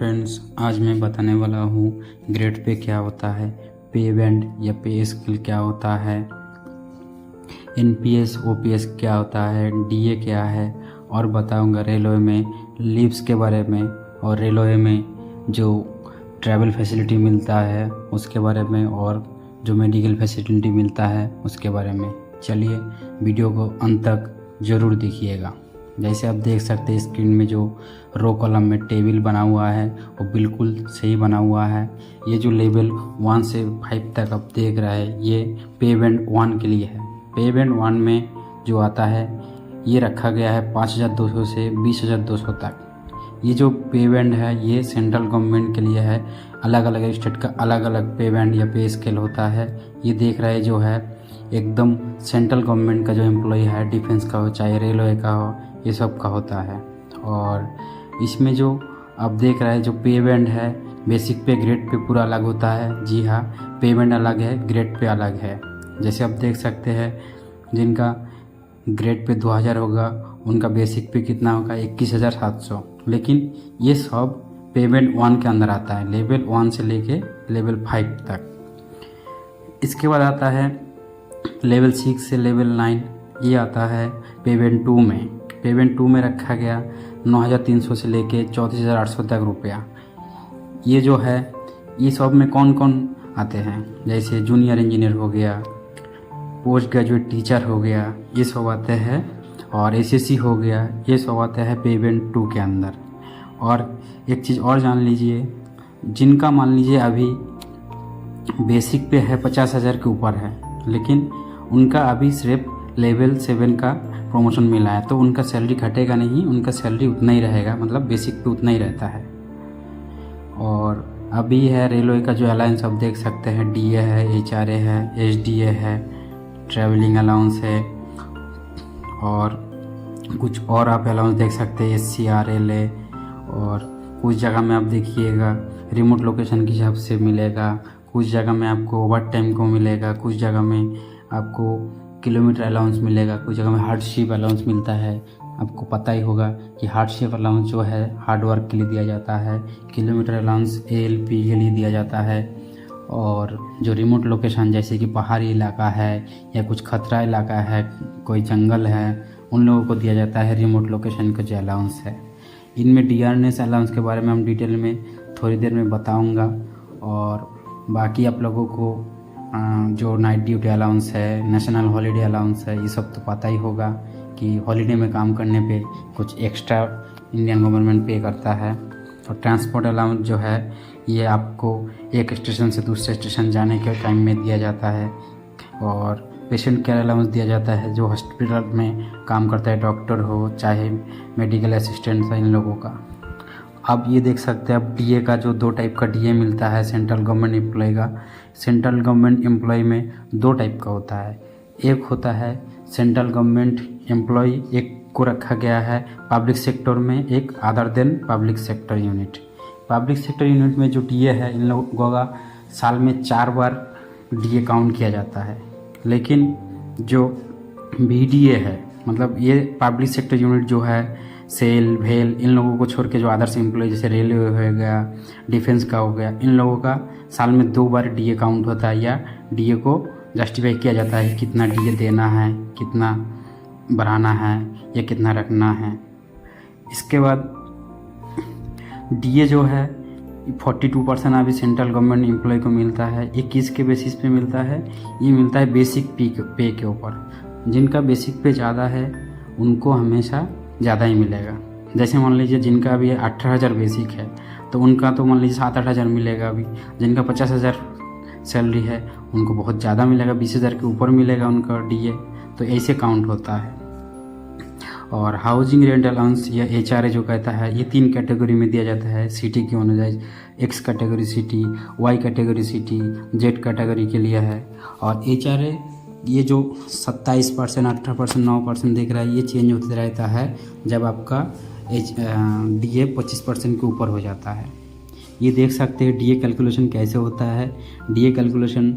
Friends, आज मैं बताने वाला हूँ ग्रेड पे क्या होता है, पे बैंड या पे स्केल क्या होता है, एनपीएस ओपीएस क्या होता है, डीए क्या है, और बताऊँगा रेलवे में लीव्स के बारे में और रेलवे में जो ट्रैवल फैसिलिटी मिलता है उसके बारे में और जो मेडिकल फैसिलिटी मिलता है उसके बारे में। चलिए वीडियो को अंत तक ज़रूर देखिएगा। जैसे आप देख सकते हैं स्क्रीन में जो रो कॉलम में टेबल बना हुआ है वो बिल्कुल सही बना हुआ है। ये जो लेवल 1 से 5 तक आप देख रहे हैं ये पे बैंड 1 के लिए है। पे बैंड 1 में जो आता है ये रखा गया है 5200 से 20200 तक। ये जो पे बैंड है ये सेंट्रल गवर्नमेंट के लिए है। अलग अलग स्टेट का अलग अलग पे बैंड या पे स्केल होता है। ये देख रहे जो है एकदम सेंट्रल गवर्नमेंट का जो एम्प्लॉय है, डिफेंस का हो चाहे रेलवे का हो, ये सब का होता है। और इसमें जो आप देख रहे हैं जो पे बैंड है बेसिक पे ग्रेड पे पूरा अलग होता है। जी हाँ, पे बैंड अलग है, ग्रेड पे अलग है। जैसे आप देख सकते हैं जिनका ग्रेड पे 2000 होगा उनका बेसिक पे कितना होगा 21700। लेकिन ये सब पे बैंड 1 के अंदर आता है, लेवल 1 से लेके लेवल 5 तक। इसके बाद आता है लेवल 6 से लेवल 9, ये आता है पे बैंड 2 में। पे बैंड 2 में रखा गया 9300 से लेके 34800 तक रुपया। ये जो है ये सब में कौन कौन आते हैं, जैसे जूनियर इंजीनियर हो गया, पोस्ट ग्रेजुएट टीचर हो गया, ये सब आते हैं। और एसएससी हो गया, ये सब आते हैं पे बैंड 2 के अंदर। और एक चीज़ और जान लीजिए, जिनका मान लीजिए अभी बेसिक पे है 50,000 के ऊपर है, लेकिन उनका अभी सिर्फ लेवल 7 का प्रमोशन मिला है तो उनका सैलरी घटेगा नहीं, उनका सैलरी उतना ही रहेगा, मतलब बेसिक पे उतना ही रहता है। और अभी है रेलवे का जो अलाउंस आप देख सकते हैं, डीए है, एचआरए है, एसडीए है, ट्रैवलिंग अलाउंस है, और कुछ और आप अलाउंस देख सकते हैं एससीआरएल है। और कुछ जगह में आप देखिएगा रिमोट लोकेशन के हिसाब से मिलेगा, कुछ जगह में आपको ओवर टाइम को मिलेगा, कुछ जगह में आपको किलोमीटर अलाउंस मिलेगा, कुछ जगह में हार्डशिप अलाउंस मिलता है। आपको पता ही होगा कि हार्डशिप अलाउंस जो है हार्ड वर्क के लिए दिया जाता है, किलोमीटर अलाउंस एएलपी के लिए दिया जाता है। और जो रिमोट लोकेशन जैसे कि पहाड़ी इलाका है या कुछ खतरा इलाका है, कोई जंगल है, उन लोगों को दिया जाता है रिमोट लोकेशन का जो अलाउंस है। इनमें डीआरएनएस अलाउंस के बारे में हम डिटेल में थोड़ी देर में बताऊंगा। और बाकी आप लोगों को जो नाइट ड्यूटी अलाउंस है, नेशनल हॉलीडे अलाउंस है, ये सब तो पता ही होगा कि हॉलीडे में काम करने पे कुछ एक्स्ट्रा इंडियन गवर्नमेंट पे करता है। और ट्रांसपोर्ट अलाउंस जो है ये आपको एक स्टेशन से दूसरे स्टेशन जाने के टाइम में दिया जाता है। और पेशेंट केयर अलाउंस दिया जाता है जो हॉस्पिटल में काम करता है, डॉक्टर हो चाहे मेडिकल असिस्टेंट है, इन लोगों का। अब ये देख सकते हैं आप डीए का जो 2 टाइप का डीए मिलता है सेंट्रल गवर्नमेंट एम्प्लॉय का। सेंट्रल गवर्नमेंट एम्प्लॉय में 2 टाइप का होता है। एक होता है सेंट्रल गवर्नमेंट एम्प्लॉय, एक को रखा गया है पब्लिक सेक्टर में, एक other than public sector unit. Public sector unit में जो डीए है इन लोगों का साल में 4 बार डीए काउंट किया जाता है। लेकिन जो बीडीए है, मतलब ये पब्लिक सेक्टर यूनिट जो है सेल भेल इन लोगों को छोड़ के जो अदर्स एम्प्लॉय जैसे रेलवे हो गया, डिफेंस का हो गया, इन लोगों का साल में 2 बार डीए काउंट होता है या डीए को जस्टिफाई किया जाता है कितना डीए देना है, कितना बढ़ाना है या कितना रखना है। इसके बाद डीए जो है 42% अभी सेंट्रल गवर्नमेंट एम्प्लॉय को मिलता है। ये किसके बेसिस पे मिलता है, ये मिलता है बेसिक पे के ऊपर। जिनका बेसिक पे ज़्यादा है उनको हमेशा ज़्यादा ही मिलेगा। जैसे मान लीजिए जिनका अभी 18,000 बेसिक है तो उनका तो मान लीजिए 7-8 हज़ार मिलेगा। अभी जिनका 50,000 सैलरी है उनको बहुत ज़्यादा मिलेगा, 20,000 के ऊपर मिलेगा उनका डीए। तो ऐसे काउंट होता है। और हाउसिंग रेंट अलाउंस या एचआरए जो कहता है ये 3 कैटेगरी में दिया जाता है सिटी के अनुसार। X category city, Y category city, Z category के लिए है। और एचआरए ये जो 27%, 18%, 9% दिख रहा है ये चेंज होते रहता है जब आपका डीए 25% के ऊपर हो जाता है। ये देख सकते हैं डीए कैलकुलेशन कैसे होता है। DA calculation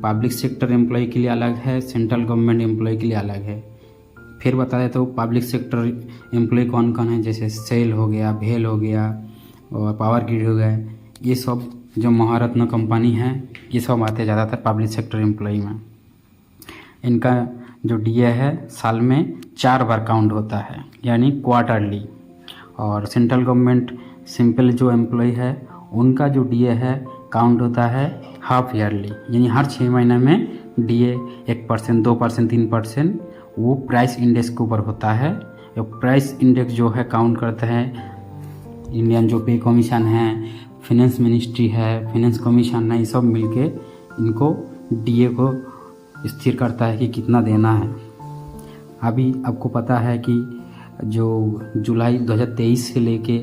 public sector employ के लिए अलग है, सेंट्रल गवर्नमेंट एम्प्लॉय के लिए अलग है। फिर बता देता हूँ पब्लिक सेक्टर एम्प्लॉय कौन कौन है, जैसे सेल हो गया, भेल हो गया, और पावर ग्रिड हो गए, ये सब जो महारत्न कंपनी है ये सब आते हैं ज़्यादातर पब्लिक सेक्टर एम्प्लॉई में। इनका जो डीए है साल में 4 बार काउंट होता है, यानी क्वार्टरली। और सेंट्रल गवर्नमेंट सिंपल जो एम्प्लॉय है उनका जो डीए है काउंट होता है हाफ ईयरली, यानी हर 6 महीने में डीए 1%, 2%, 3% वो प्राइस इंडेक्स के ऊपर होता है। प्राइस इंडेक्स जो है काउंट करता है इंडियन जो पे कमीशन है, फिनेंस मिनिस्ट्री है, फिनेंस कमीशन है, ये सब मिलके इनको डीए को स्थिर करता है कि कितना देना है। अभी आपको पता है कि जो जुलाई 2023 से लेके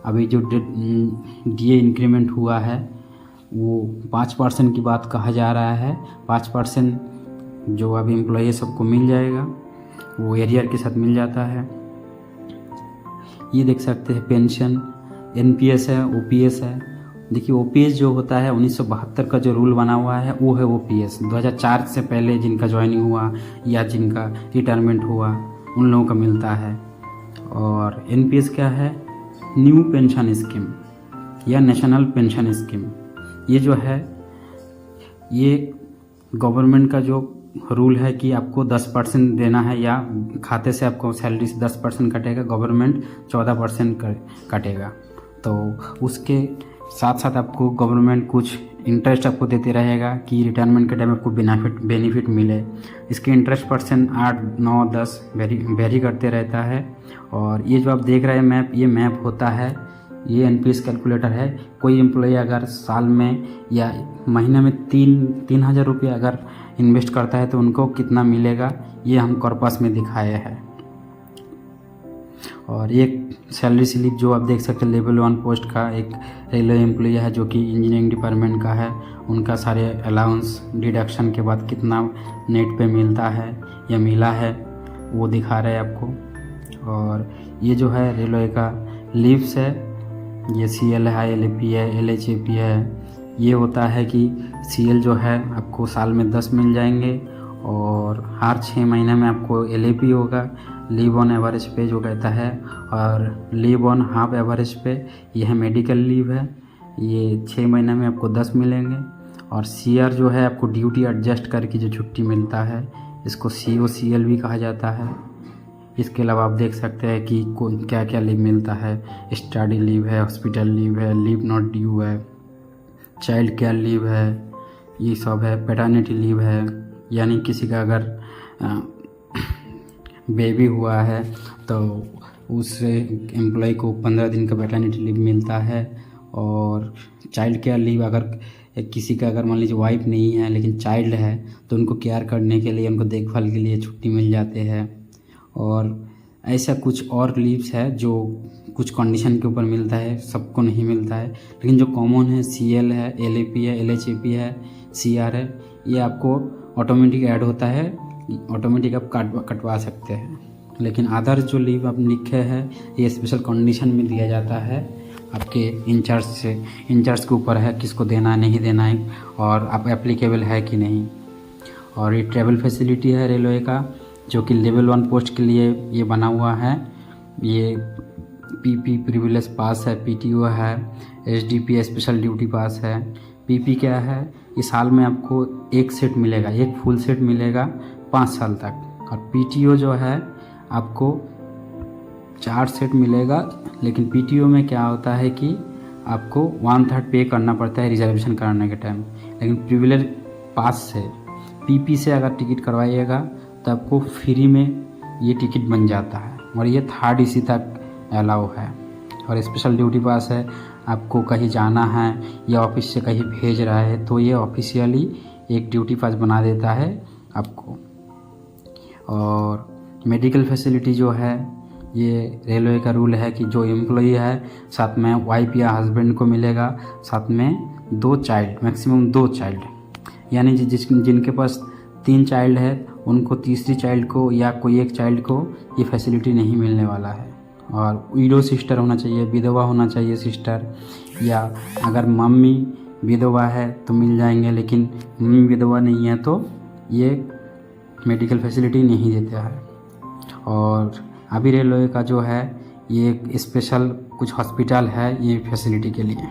अभी जो डीए इंक्रीमेंट हुआ है वो 5% की बात कहा जा रहा है। 5% जो अभी एम्प्लॉय सबको मिल जाएगा, वो एरियर के साथ मिल जाता है। ये देख सकते हैं पेंशन, एनपीएस है, ओपीएस है। देखिए ओपीएस जो होता है 1972 का जो रूल बना हुआ है वो है ओपीएस। 2004 से पहले जिनका ज्वाइनिंग हुआ या जिनका रिटायरमेंट हुआ उन लोगों का मिलता है। और एनपीएस क्या है? न्यू पेंशन स्कीम या नेशनल पेंशन स्कीम। ये जो है ये गवर्नमेंट का जो रूल है कि आपको 10% देना है, या खाते से आपको सैलरी से 10% कटेगा, गवर्नमेंट 14% कटेगा। तो उसके साथ साथ आपको गवर्नमेंट कुछ इंटरेस्ट आपको देते रहेगा कि रिटायरमेंट के टाइम आपको बेनिफिट मिले। इसके इंटरेस्ट परसेंट 8, 9, 10 वेरी करते रहता है। और ये जो आप देख रहे हैं मैप, ये मैप होता है, ये एनपीएस कैलकुलेटर है। कोई एम्प्लॉय अगर साल में या महीने में 3,000 रुपये अगर इन्वेस्ट करता है तो उनको कितना मिलेगा, ये हम कॉर्पस में दिखाए हैं। और एक सैलरी स्लिप जो आप देख सकते हैं लेवल 1 पोस्ट का एक रेलवे एम्प्लॉय है जो कि इंजीनियरिंग डिपार्टमेंट का है, उनका सारे अलाउंस डिडक्शन के बाद कितना नेट पे मिलता है या मिला है वो दिखा रहे हैं आपको। और ये जो है रेलवे का लीव्स है, ये CL है, LAP है, LHAP है। ये होता है कि CL जो है आपको साल में 10 मिल जाएंगे और हर 6 महीने में आपको LAP होगा, लीव ऑन एवरेज पे जो कहता है, और लीव ऑन हाफ एवरेज पे यह मेडिकल लीव है, ये 6 महीने में आपको 10 मिलेंगे। और CR जो है आपको ड्यूटी एडजस्ट करके जो छुट्टी मिलता है, इसको COCL भी कहा जाता है। इसके अलावा आप देख सकते हैं कि क्या क्या लीव मिलता है। स्टडी लीव है, हॉस्पिटल लीव है, लीव नॉट ड्यू है, चाइल्ड केयर लीव है, ये सब है। पैटर्निटी लीव है, यानी किसी का अगर बेबी हुआ है तो उस एम्प्लॉय को 15 दिन का पैटर्निटी लीव मिलता है। और चाइल्ड केयर लीव अगर किसी का अगर मान लीजिए वाइफ नहीं है लेकिन चाइल्ड है तो उनको केयर करने के लिए, उनको देखभाल के लिए छुट्टी मिल जाते हैं। और ऐसा कुछ और लीव्स है जो कुछ कंडीशन के ऊपर मिलता है, सबको नहीं मिलता है, लेकिन जो कॉमन है CL है, LAP है, LHAP है, CR है, ये आपको ऑटोमेटिक ऐड होता है, ऑटोमेटिक आप कटवा सकते हैं। लेकिन अदर जो लीव आप लिखे हैं ये स्पेशल कंडीशन में दिया जाता है आपके इंचार्ज से। इंचार्ज के ऊपर है किसको देना है, नहीं देना है, और आप एप्लीकेबल है कि नहीं। और ये ट्रैवल फैसिलिटी है रेलवे का जो कि लेवल 1 पोस्ट के लिए ये बना हुआ है। ये PP प्रिविलेज पास है, PTO है, SDP स्पेशल ड्यूटी पास है। PP क्या है? इस साल में आपको एक सेट मिलेगा, एक फुल सेट मिलेगा 5 साल तक। और PTO जो है आपको 4 सेट मिलेगा, लेकिन PTO में क्या होता है कि आपको 1/3 पे करना पड़ता है रिजर्वेशन कराने के टाइम। लेकिन प्रिविलेज पास से PP से अगर टिकट करवाइएगा तो आपको फ्री में ये टिकट बन जाता है, और ये 3rd AC तक अलाउ है। और स्पेशल ड्यूटी पास है, आपको कहीं जाना है या ऑफिस से कहीं भेज रहा है तो ये ऑफिशियली एक ड्यूटी पास बना देता है आपको। और मेडिकल फैसिलिटी जो है ये रेलवे का रूल है कि जो एम्प्लॉई है साथ में वाइफ या हस्बैंड को मिलेगा, साथ में 2 चाइल्ड, मैक्सिमम 2 चाइल्ड, यानी जिनके पास 3 चाइल्ड है उनको तीसरी चाइल्ड को या कोई एक चाइल्ड को ये फैसिलिटी नहीं मिलने वाला है। और विडो सिस्टर होना चाहिए, विधवा होना चाहिए सिस्टर, या अगर मम्मी विधवा है तो मिल जाएंगे, लेकिन मम्मी विधवा नहीं है तो ये मेडिकल फैसिलिटी नहीं देता है। और अभी रेलवे का जो है ये एक स्पेशल कुछ हॉस्पिटल है ये फैसिलिटी के लिए।